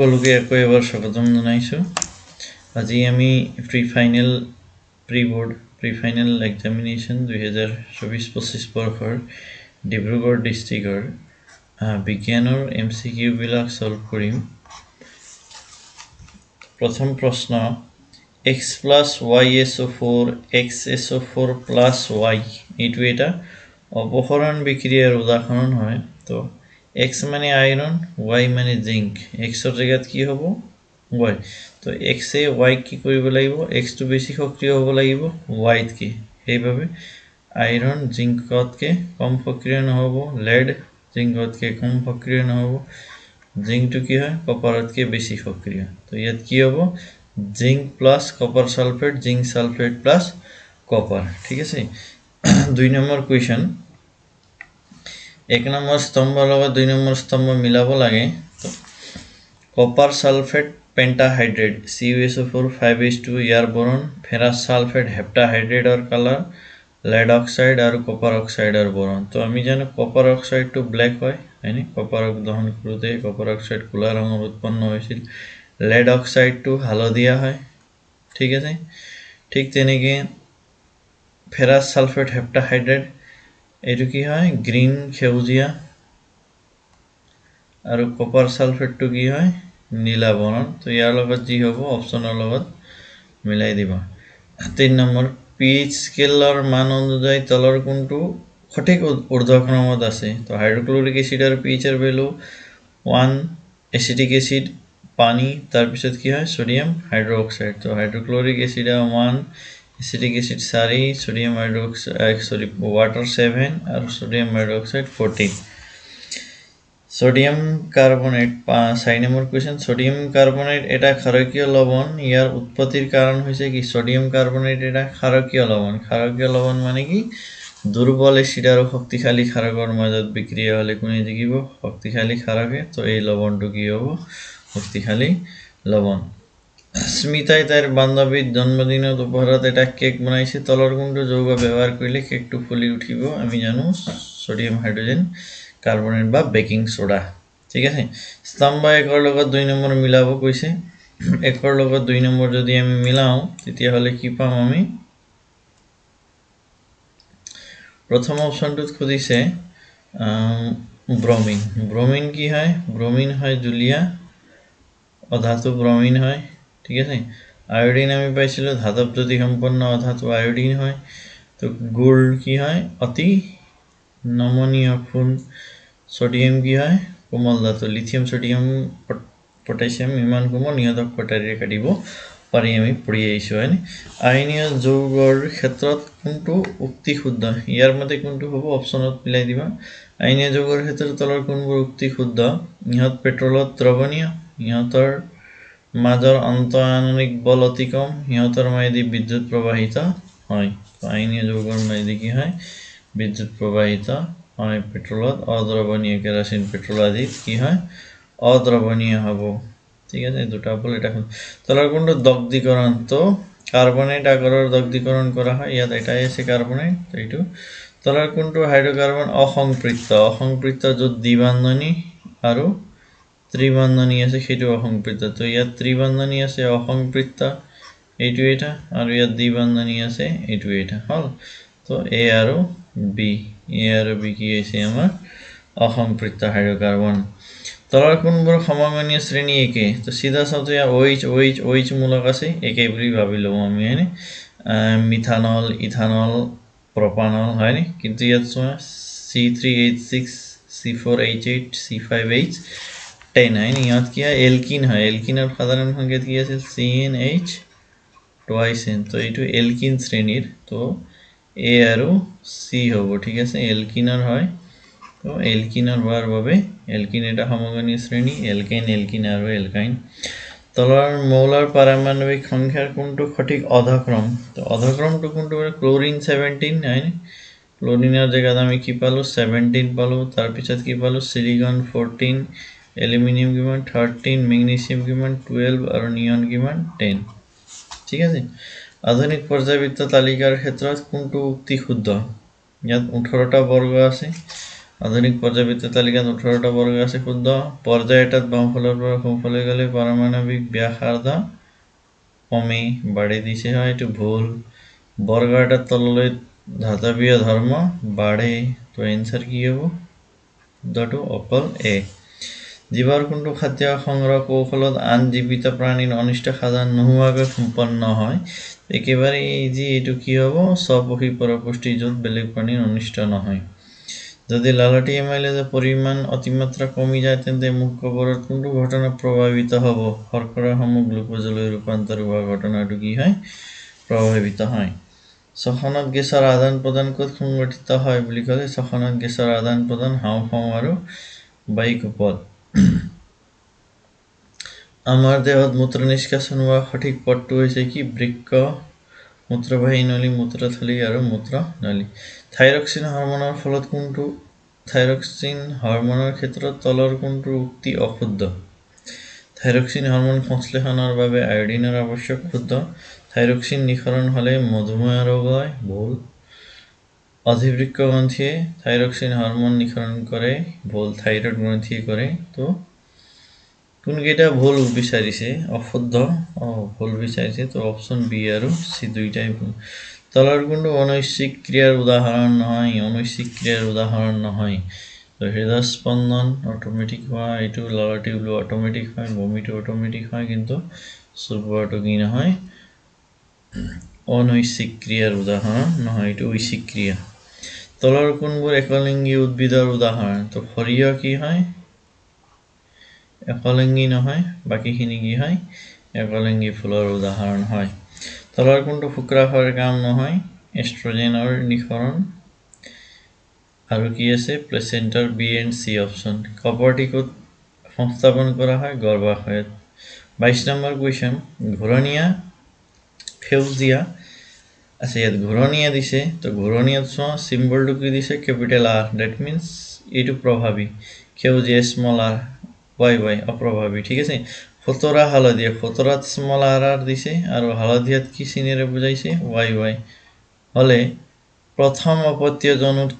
সকলোকে আকৌ এবাৰ স্বাগতম জনাইছো আজি আমি প্ৰি ফাইনেল এক্সামিনেশন 2024-25 বৰ্ষৰ ডিব্ৰুগড় ডিস্ট্ৰিক্টৰ বিজ্ঞানৰ এমসিকিউ বিলাক সলভ কৰিম প্ৰথম প্ৰশ্ন x + ySO4 xSO4 + y এইটো এটা অপহৰণ বিক্ৰিয়াৰ উদাহৰণ হয় তো x মানে আয়ৰন y মানে জিংক x এৰ জায়গাত কি হবে y তো x এ y কি কৰিব লাগিব x টু বেছি সক্রিয় হ'ব লাগিব y কে এইভাবে আয়রন জিংকতকে কম সক্রিয় নহব lead জিংকতকে কম সক্রিয় নহব জিংক টু কি হয় কপারতকে বেছি সক্রিয় তো ইয়াত কি হবে zinc plus copper sulphate zinc sulphate plus copper ঠিক আছে 2 নম্বৰ কোয়েশ্চন 1 নম্বৰ স্তম্ভৰ লগত 2 নম্বৰ স্তম্ভ মিলাব লাগে তো copper sulphate pentahydrate CuSO4 5H2 ইয়ার বোরন ফেরাস সালফেট হেপ্টাহাইড্রেট আর কালার lead oxide আর কপার অক্সাইড আর বোরন তো আমি জানো কপার অক্সাইড টু ব্ল্যাক হয় মানে কপার দহন করতে কপার অক্সাইড কলা রঙের উৎপন্ন হয়েছিল lead oxide টু হালদিয়া হয় ঠিক আছে ঠিক তেনেকে ফেরাস সালফেট হেপ্টাহাইড্রেট এটো কি হয় গ্রিন সেউজিয়া আর কপার সালফেট টু কি হয় নীলা বর্ণ তো ইয়ার লগত জি হবো অপশনৰ লগত মিলাই দিবা 3 নম্বৰ pH স্কেলৰ মান অনুযায়ী তলৰ কোনটো সঠিক ঊৰ্ধ্বক্ৰমত আছে তো হাইড্ৰোক্লোৰিক এসিডৰ pH এর ভ্যালু 1 এসিটিক এসিড পানি তার পিছত কি হয় সোডিয়াম হাইড্রোক্সাইড তো hydrochloric acid 1 acetic acid 4 sodium hydroxide water 7 আর sodium hydroxide 14 sodium carbonate 6 number question sodium carbonate এটা ক্ষারকীয় লবণ ইয়ার উৎপত্তির কারণ হইছে কি সোডিয়াম কার্বনেট এটা ক্ষারকীয় লবণ মানে কি দুর্বল এসিড আর শক্তিশালী ক্ষাৰকৰ মাজত বিক্রিয়া হলে কোনে জিকিব শক্তিশালী ক্ষারকে তো এই লবণটো কি হবে শক্তিশালী লবণ স্মিতাই তার বান্ধবীর জন্মদিনত উপহাৰত এটা কেক বনাইছে তলৰ কোনটো যৌগ ব্যবহাৰ কৰিলে কেকটো ফুলি উঠিব আমি জানো সোডিয়াম হাইড্ৰোজেন কাৰ্বনেট বা বেকিং সোডা ঠিক আছে স্তম্ভ একৰ লগত 2 নম্বৰ মিলাব কৈছে একৰ লগত 2 নম্বৰ যদি আমি মিলাও তেতিয়া হলে কি পাম আমি প্রথম অপশনটোত খুদিছে ব্রোমিন কি হয় ব্রোমিন হয় জুলিয়া অধাতু ব্রোমিন হয় ঠিক আছে আয়োডিন আমি পাইছিল ধাতব জ্যোতি সম্পন্ন অধাতু আয়োডিন হয় তো গুড় কি হয় অতি নমনীয় খুন সোডিয়াম কি হয় কোমল ধাতু লিথিয়াম সোডিয়াম পটাশিয়াম ইমান কোমল নিয়তক কটাৰিৰে কাটিব পাৰি আমি পঢ়ি আইছো হয় আয়নীয় যৌগৰ ক্ষেত্ৰত কোনটো উক্তি শুদ্ধ ইয়াৰ মতে কোনটো হ'ব অপশনত মিলাই দিবা আয়নীয় যৌগৰ ক্ষেত্ৰত তলৰ কোনবোৰ উক্তি শুদ্ধ ইহত পেট্ৰলত দ্ৰৱণীয় ইহতৰ মাজৰ আন্তঃআণৱিক বল অতি কম ইহতৰ মাইদি বিদ্যুৎ প্ৰবাহিত হয় আয়নীয় যৌগৰ মাইদি কি হয় বিদ্যুৎ প্ৰবাহিত হয় পেট্ৰলত অদ্ৰবণীয় কেৰোসিন পেট্ৰোল আদি কি হয় অদ্ৰবণীয় হবে ঠিক আছে দুটা বল এটা তলৰ কোনটো দগ্ধীকৰণ তো কাৰ্বনেট আগৰৰ দগ্ধীকৰণ কৰা হয় ইয়াত এটাই আছে কাৰ্বনেট তো এইটো তলৰ কোনটো হাইড্ৰোকাৰ্বন অসংপৃক্ত যত দ্বিবন্ধনী আৰু ত্ৰিবন্ধনী আছে সেইটো অসংপৃক্ত তো ইয়াত ত্ৰিবন্ধনী আছে অসংপৃক্ত এইটো এটা আৰু ইয়াত দ্বিবন্ধনী আছে এইটো এটা হল তো এ আৰু বি কি আছে আমাৰ অসংপৃক্ত হাইড্ৰোকাৰ্বন তলৰ কোনবোৰ সমগনীয় শ্ৰেণী একে তো সিধা সাথে OH মূলক আছে একে বুলি ভাবি লও আমি হয়নে মিথানল ইথানল প্রোপানল হয়নে কিন্তু ইয়াত C3H6 C4H8 C5H10 হয়নে ইয়াত কি এলকিন হয় এলকিনৰ সাধাৰণ সংকেত কি আছে CnH twice n তো এইটো এলকিন শ্ৰেণীৰ তো A আৰু C হবো ঠিক আছে এলকিনৰ হয় তো এলকিনৰ হোৱাৰ বাবে এলকিন এটা সমগনীয় শ্ৰেণী এলকিন আৰু এলকাইন তলৰ মৌলৰ পাৰমাণবিক সংখ্যাৰ কোনটো সঠিক অধক্ৰম তো অধক্ৰমটো কোনটো ক্লোৰিন 17 হয় ক্লোৰিনৰ জায়গাত আমি কি পালো 17 পালো তাৰ পিছত কি পালো সিলিকন 14 এলুমিনিয়াম কিমান 13 ম্যাগনেসিয়াম কিমান 12 আৰু নিয়ন কিমান 10 ঠিক আছে আধুনিক পৰ্যায়বৃত্ত তালিকাৰ ক্ষেত্ৰত কোনটো উক্তি শুদ্ধ ইয়াত 18টা বৰ্গ আছে আধুনিক পৰ্যায়বৃত্ত তালিকাত 18টা বৰ্গ আছে শুদ্ধ পৰ্যায় এটাত বাওঁফালৰ পৰা সোঁফালে গ'লে পাৰমাণৱিক ব্যাসাৰ্ধ কমে বাঢ়ি দিছে হয় এইটো ভুল বৰ্গ এটাত তললৈ ধাতৱীয় ধৰ্ম বাঢ়ে তো এনসাৰ কি হ'ব শুদ্ধটো অকল এ জীৱাৰ কোনটো খাদ্য সংগ্ৰহ কৌশলত আন জীৱিত প্ৰাণীৰ অনিষ্ট সাধন নোহোৱাকৈ সম্পন্ন হয় একেবাৰে ইজি এইটো কি হ'ব স্বপোষী পৰপুষ্টি য'ত বেলেগ প্ৰাণীৰ অনিষ্ট নহয় যদি লালটি এমাইলেজৰ পৰিমাণ অতিমাত্ৰা কমি যায় তেন্তে মুখ কবৰত কোনটো ঘটনা প্ৰভাৱিত হ'ব শৰ্কৰাসমূহ গ্লুকোজলৈ ৰূপান্তৰ হোৱা ঘটনাটো কি হয় প্ৰভাৱিত হয় শ্বসনত গেছৰ আদান প্ৰদান ক'ত সংঘটিত হয় বুলি ক'লে শ্বসনত গেছৰ আদান প্ৰদান হাঁওফাঁও আৰু বায়ুকোপত আমাৰ দেহত মূত্ৰ নিষ্কাশন হোৱা সঠিক পথটো হৈছে কি বৃক্ক মূত্ৰবাহী নলী মূত্ৰথলী আৰু মূত্ৰনলী থাইৰক্সিন হৰমনৰ ফলত কোনটো থাইৰক্সিন হৰমনৰ ক্ষেত্ৰত তলৰ কোনটো উক্তি অশুদ্ধ থাইৰক্সিন হৰমন সংশ্লেষণৰ বাবে আয়োডিনৰ আৱশ্যক শুদ্ধ থাইৰক্সিন নিঃসৰণ হলে মধুমেহ ৰোগ হয় ভুল অধিবৃক্ক গ্ৰন্থিয়ে থাইৰক্সিন হৰমন নিঃসৰণ কৰে ভুল থাইৰয়েড গ্ৰন্থিয়ে কৰে তো কোনকেইটা ভুল বিচাৰিছে অশুদ্ধ ভুল বিচাৰিছে তো অপচন বি আৰু সি দুইটাই ভুল তলৰ কোনটো অনৈচ্ছিক ক্ৰিয়াৰ উদাহৰণ নহয় তো হৃদয় স্পন্দন অটোমেটিক হোৱা এইটো লালটি ওলোৱা অটোমেটিক হয় বমিটো অটোমেটিক হয় কিন্তু চুলবোৱাটো কি নহয় অনৈচ্ছিক ক্ৰিয়াৰ উদাহৰণ নহয় এইটো ঐচ্ছিক ক্ৰিয়া তলৰ কোনবোৰ একলিংগী উদ্ভিদৰ উদাহৰণ তো সৰিয়হ কি হয় একলিংগী নহয় বাকিখিনি কি হয় একলিংগী ফুলৰ উদাহৰণ হয় তলৰ কোনটো শুক্ৰাশয়ৰ কাম নহয় এষ্ট্ৰোজেনৰ নিঃসৰণ আৰু কি আছে প্লেচেন্টাৰ বি এণ্ড চি অপচন কপাৰটিকত সংস্থাপন কৰা হয় গৰ্ভাশয়ত 22 নম্বৰ কোৱেশ্চন ঘূৰণীয়া সেউজীয়া আছে ইয়াত ঘূৰণীয়া দিছে তো ঘূৰণীয়াত চোৱা সিম্বলটো কি দিছে কেপিটেল আৰ দ্যাট মিন্স এইটো প্ৰভাৱী সেউজীয়া স্মল আৰ y অপ্ৰভাৱী ঠিক আছে ফতৰা হালধীয়া ফতৰাত স্মল r দিছে আৰু হালধীয়াত কি চিনেৰে বুজাইছে y হলে প্ৰথম অপত্য জনুত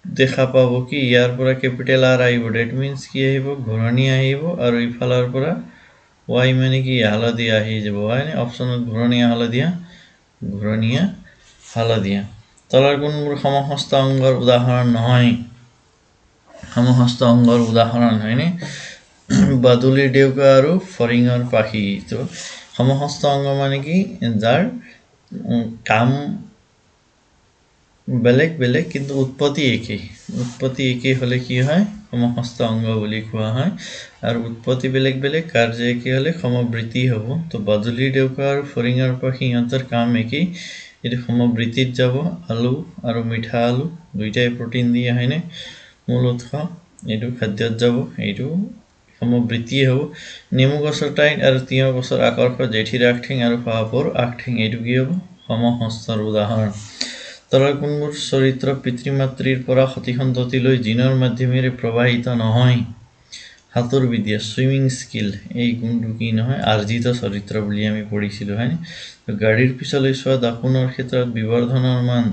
দেখা পাব কি ইয়াৰ পৰা কেপিটেল R আহিব দ্যাট মিন্স কি আহিব ঘূৰণীয়া আহিব আৰু ইফালৰ পৰা y মানে কি হালধীয়া আহি যাব হয়নে অপচনত ঘূৰণীয়া হালধীয়া তলৰ কোনবোৰ সমহস্ত অংগৰ উদাহৰণ নহয় সমহস্ত অংগৰ উদাহৰণ হয়নে বাদুলিৰ ডেউকা আৰু ফৰিঙৰ পাখি তো সমহস্ত অংগ মানে কি যাৰ কাম বেলেগ বেলেগ কিন্তু উৎপত্তি একেই হলে কি হয় সমহস্ত অংগ বুলি কোৱা হয় আৰু উৎপত্তি বেলেগ বেলেগ কাৰ্য একেই হলে সমবৃত্তি হ'ব তো বাদুলিৰ ডেউকা আৰু ফৰিঙৰ পাখি ইহঁতৰ কাম একেই এটো সমবৃত্তিত যাব আলু আৰু মিঠা আলু দুইটাই প্ৰটিন দিয়ে হয়নে মূল উৎস এটো খাদ্যত যাব এইটো সমবৃত্তিয়ে হ'ব নেমু গছৰ টাইট আৰু তিয়হ গছৰ আকৰ্ষ জেঠিৰ আগঠেং আৰু শহাপহুৰ আগঠেং এইটো কি হ'ব সমহস্তৰ উদাহৰণ তলৰ কোনবোৰ চৰিত্ৰ পিতৃ মাতৃৰ পৰা সতি সন্ততিলৈ জিনৰ মাধ্যমেৰে প্ৰবাহিত নহয় হাতৰ বিদ্যা সুইমিং স্কিল এই গুণটো কি নহয় আৰ্জিত চৰিত্ৰ বুলি আমি পঢ়িছিলো হয়নে তো গাড়ীৰ পিছলৈ চোৱা দাপোনৰ ক্ষেত্ৰত বিবৰ্ধনৰ মান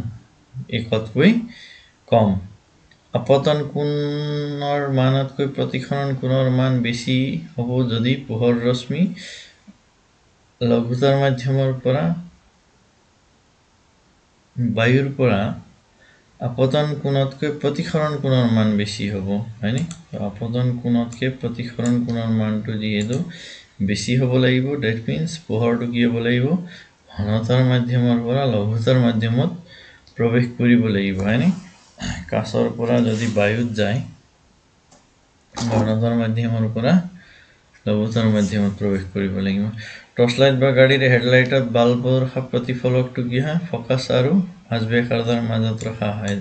একতকৈ কম আপতন কোণৰ মানতকৈ প্ৰতিসৰণ কোণৰ মান বেছি হ'ব যদি পোহৰ ৰশ্মি লঘুতৰ মাধ্যমৰ পৰা বায়ুৰ পৰা আপতন কোণতকৈ প্ৰতিসৰণ কোণৰ মান বেছি হ'ব হয়নে আপতন কোণতকৈ প্ৰতিসৰণ কোণৰ মানটো যিহেতু বেছি হ'ব লাগিব দ্যাট মিন্স পোহৰটো কি হ'ব লাগিব ঘনতাৰ মাধ্যমৰ পৰা লঘুতৰ মাধ্যমত প্ৰৱেশ কৰিব লাগিব হয়নে কাছৰ পৰা যদি বায়ুত যায় ঘনতাৰ মাধ্যমৰ পৰা লঘুতৰ মাধ্যমত প্ৰৱেশ কৰিব লাগিব টৰ্চলাইট বা গাড়ীৰ হেডলাইটত বাল্বৰ প্ৰতিফলকটো কি হয় ফকাস আৰু আজবেকাৰ্ডৰ মাজত ৰখা হয়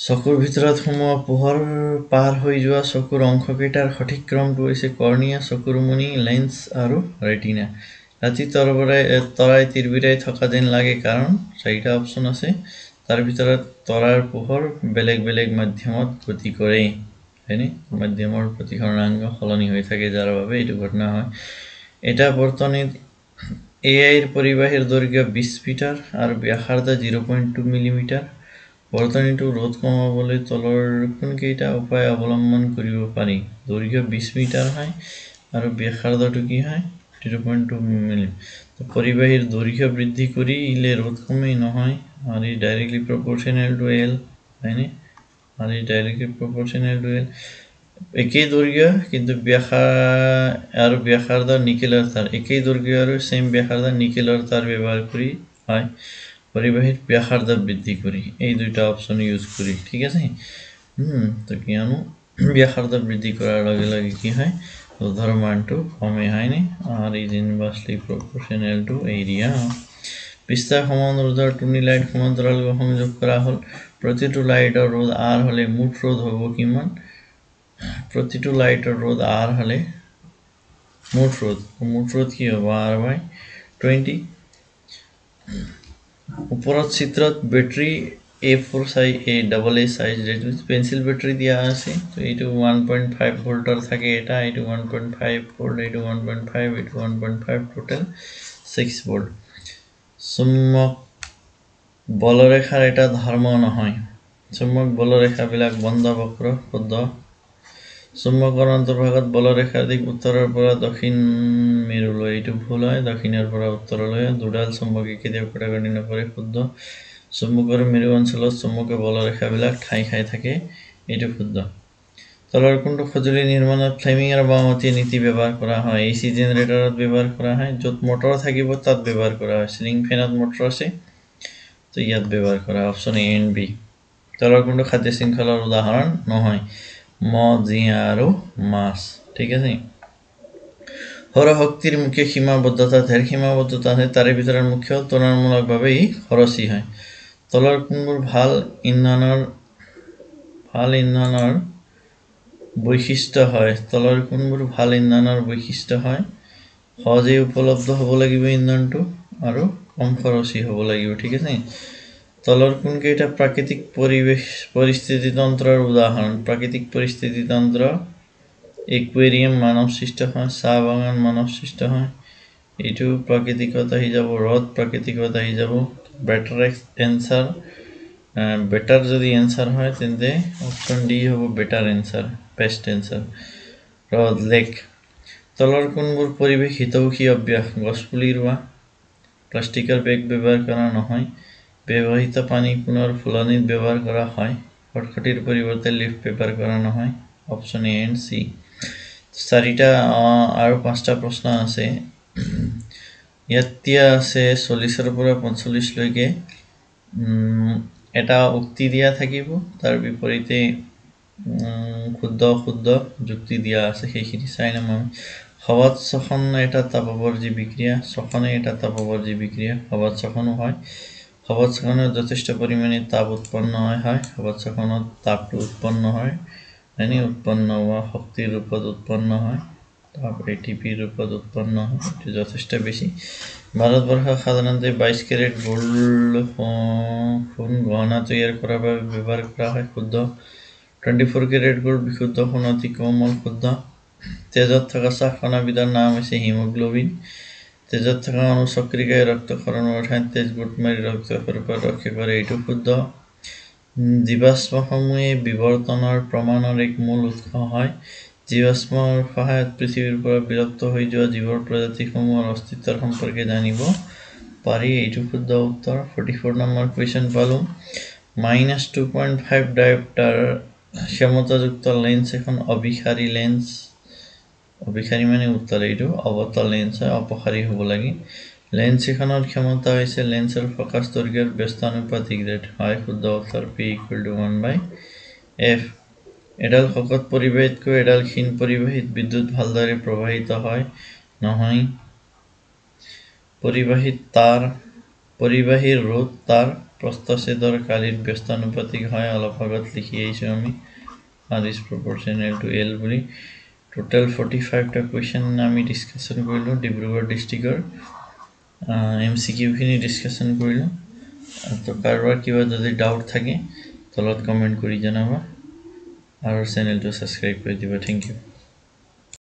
চকুৰ ভিতৰত সোমোৱা পোহৰ পাৰ হৈ যোৱা চকুৰ অংশকেইটাৰ সঠিক ক্ৰমটো হৈছে কৰ্ণিয়া চকুৰ মণি লেন্স আৰু ৰেটিনা ৰাতি তৰাই তিৰবিৰাই থকা যেন লাগে কাৰণ চাৰিটা অপচন আছে তাৰ ভিতৰত তৰাৰ পোহৰ বেলেগ বেলেগ মাধ্যমত গতি কৰে হয়নে মাধ্যমৰ প্ৰতিসৰণাংগ সলনি হৈ থাকে যাৰ বাবে এইটো ঘটনা হয় এটা বৰ্তনীত এআইৰ পৰিবাহীৰ দৈৰ্ঘ্য 20 মিটাৰ আৰু ব্যাসাৰ্ধ 0.2 মিলিমিটাৰ বৰ্তনীটো ৰ'দ কমাবলৈ তলৰ কোনকেইটা উপায় অৱলম্বন কৰিব পাৰি দৈৰ্ঘ্য 20 মিটাৰ হয় আৰু ব্যাসাৰ্ধটো কি হয় 0.2 মিলি তো পৰিবাহীৰ দৈৰ্ঘ্য বৃদ্ধি কৰিলে ৰ'দ কমে নহয় আর is directly proportional to L হয়নে আর is directly proportional to L একই দৈৰ্ঘ্য কিন্তু ব্যাসাৰ্ধ নিকেলৰ তাৰ একই দৈৰ্ঘ্য আৰু সেম ব্যাসাৰ্ধ নিকেলৰ তাৰ ব্যবহাৰ কৰি হয় পৰিবাহীৰ ব্যাসাৰ্ধ বৃদ্ধি কৰি এই দুইটা অপচন ইউজ কৰি ঠিক আছে তো কিয়নো ব্যাসাৰ্ধ বৃদ্ধি কৰাৰ লগে লগে কি হয় ৰোধৰ মানটো কমে হয়নে R is inversely proportional to area পৃষ্ঠা সমান ৰোধৰ টুনি লাইট সমান্তৰালভাৱে সংযোগ কৰা হ'ল প্ৰতিটো লাইটৰ রোধ R হলে মুঠ রোধ হ'ব কিমান प्रतिटो लाइटर रोध R हले मुठ रोध की हो R/20 उपरत चित्रत battery A4 size AA size pencil battery दिया আছে তো এইটো 1.5 ভোল্টৰ থাকে এটা এইটো 1.5 ভোল্ট এইটো 1.5 এইটো 1.5 টোটাল 6 ভোল্ট চুম্বক বলৰেখাৰ এটা ধৰ্ম নহয় চুম্বক বলৰেখা বিলাক বন্ধ বক্ৰ শুদ্ধ চুম্বকৰ অন্তৰ্ভাগত বলৰেখাৰ দিক উত্তৰৰ পৰা দক্ষিণ মেৰুলৈ এইটো ভুল হয় দক্ষিণৰ পৰা উত্তৰলৈ দুডাল চুম্বকে কেতিয়াও কটাকটি নকৰে শুদ্ধ চুম্বকৰ মেৰু অঞ্চলত চুম্বকে বলৰেখাবিলাক ঠাই খাই থাকে এইটো শুদ্ধ তলৰ কোনটো সঁজুলি নিৰ্মাণত ফ্লেমিং আৰু বামতি নীতি ব্যৱহাৰ কৰা হয় এসি জেনাৰেটৰত ব্যৱহাৰ কৰা হয় য'ত মটৰ থাকিব তাত ব্যৱহাৰ কৰা হয় সিলিং ফেনত মটৰ আছে তো ইয়াত ব্যৱহাৰ কৰা অপচন এ এণ্ড বি তলৰ কোনটো খাদ্য শৃংখলাৰ উদাহৰণ নহয় জিয়া আৰু মাছ ঠিক আছে সৌৰশক্তিৰ মুখ্য সীমাবদ্ধতা ধেৰ সীমাবদ্ধতা আছে তাৰে ভিতৰত মুখ্য তুলনামূলকভাৱে খৰচী হয় তলৰ কোনবোৰ ভাল ইন্ধনৰ বৈশিষ্ট্য হয় তলৰ কোনবোৰ ভাল ইন্ধনৰ বৈশিষ্ট্য হয় সহজে উপলব্ধ হ'ব লাগিব ইন্ধনটো আৰু কম খৰচী হ'ব লাগিব ঠিক আছে তলৰ কোনকেইটা প্ৰাকৃতিক পৰিস্থিতি তন্ত্ৰৰ উদাহৰণ প্ৰাকৃতিক পৰিস্থিতি তন্ত্ৰ একুৱেৰিয়াম মানৱ সৃষ্ট হয় চাহ বাগান মানৱ সৃষ্ট হয় এইটো প্ৰাকৃতিকত আহি যাব ৰদ প্ৰাকৃতিকত আহি যাব বেটাৰ এনসাৰ বেটাৰ যদি এনসাৰ হয় তেন্তে অপচন ডি হ'ব বেটাৰ এনসাৰ বেষ্ট এনসাৰ ৰদ লেক তলৰ কোনবোৰ পৰিৱেশ হিতৈষী অভ্যাস গছপুলি ৰোৱা প্লাষ্টিকৰ বেগ ব্যৱহাৰ কৰা নহয় ব্যৱহৃত পানী পুনৰ ফুলনিত ব্যৱহাৰ কৰা হয় খটখটিৰ পৰিৱৰ্তে লিফ্ট ব্যৱহাৰ কৰা নহয় অপচন এ এণ্ড সি চাৰিটা আৰু পাঁচটা প্ৰশ্ন আছে ইয়াত আছে 40 পৰা 45 লৈকে এটা উক্তি দিয়া থাকিব তাৰ বিপৰীতে শুদ্ধ যুক্তি দিয়া আছে সেইখিনি চাই নাম হৱাত শোষণ এটা তাপবৰ্জী বিক্ৰিয়া শোষণে এটা তাপবৰ্জী বিক্ৰিয়া হৱাত শোষণো হয় হৱাত শোষণত যথেষ্ট পৰিমাণে তাপ উৎপন্ন হয় হৱাত শোষণত তাপটো উৎপন্ন হয় এনে উৎপন্ন হোৱা শক্তিৰ ৰূপত উৎপন্ন হয় তাপ এটিপি ৰূপত উৎপন্ন হয় এটো যথেষ্ট বেছি ভাৰতবৰ্ষ সাধাৰণতে 22 ক্যাৰেট গোল্ড সোণ গহনা তৈয়াৰ কৰাৰ বাবে ব্যৱহাৰ কৰা হয় শুদ্ধ 24 ক্যাৰেট গোল্ড বিশুদ্ধ সোণ অতি কোমল শুদ্ধ তেজত থকা শ্বাসকণাবিধৰ নাম হৈছে হিমোগ্লোবিন তেজত থকা অনুচক্ৰিকাই ৰক্তক্ষৰণৰ ঠাইত তেজ গোট মাৰি ৰক্তক্ষৰণৰ পৰা ৰক্ষা কৰে এইটো শুদ্ধ জীৱাশ্মসমূহে বিৱৰ্তনৰ প্ৰমাণৰ এক মূল উৎস হয় জীৱাশ্মৰ সহায়ত পৃথিৱীৰ পৰা বিলুপ্ত হৈ যোৱা জীৱৰ প্ৰজাতিসমূহৰ অস্তিত্বৰ সম্পৰ্কে জানিব পাৰি এইটো শুদ্ধ উত্তৰ 44 নম্বৰ কোৱেশ্চন পালো -2.5 ডায়োপ্টাৰ ক্ষমতাযুক্ত লেন্স এখন অবিষাৰী লেন্স অবিষাৰী মানে উত্তৰ এইটো অৱতল লেন্স হয় অপসাৰী হ'ব লাগে লেন্স এখনৰ ক্ষমতা হৈছে লেন্সৰ ফোকাস দৈৰ্ঘ্যৰ ব্যস্তানুপাতিক ৰেট হয় শুদ্ধ উত্তৰ p = 1/f এডাল শকত পৰিবাহীতকৈ এডাল ক্ষীণ পৰিবাহীত বিদ্যুৎ ভালদৰে প্ৰবাহিত হয় নহয় পৰিবাহীৰ ৰোধ তাৰ প্ৰস্থচ্ছেদৰ কালিৰ ব্যস্তানুপাতিক হয় অলপ আগত লিখি আহিছো আমি r is proportional to L বুলি টোটাল 45 টা কোৱেশ্চন আমি ডিসকাশন কৰিলো ডিব্ৰুগড় ডিস্ট্ৰিক্টৰ MCQ খিনি ডিসকাশন কৰিলো তো কাৰোবাৰ কিবা যদি ডাউট থাকে তলত কমেন্ট কৰি জনাবা আৰু চেনেলটো সাবস্ক্ৰাইব কৰি দিবা থ্যাংক ইউ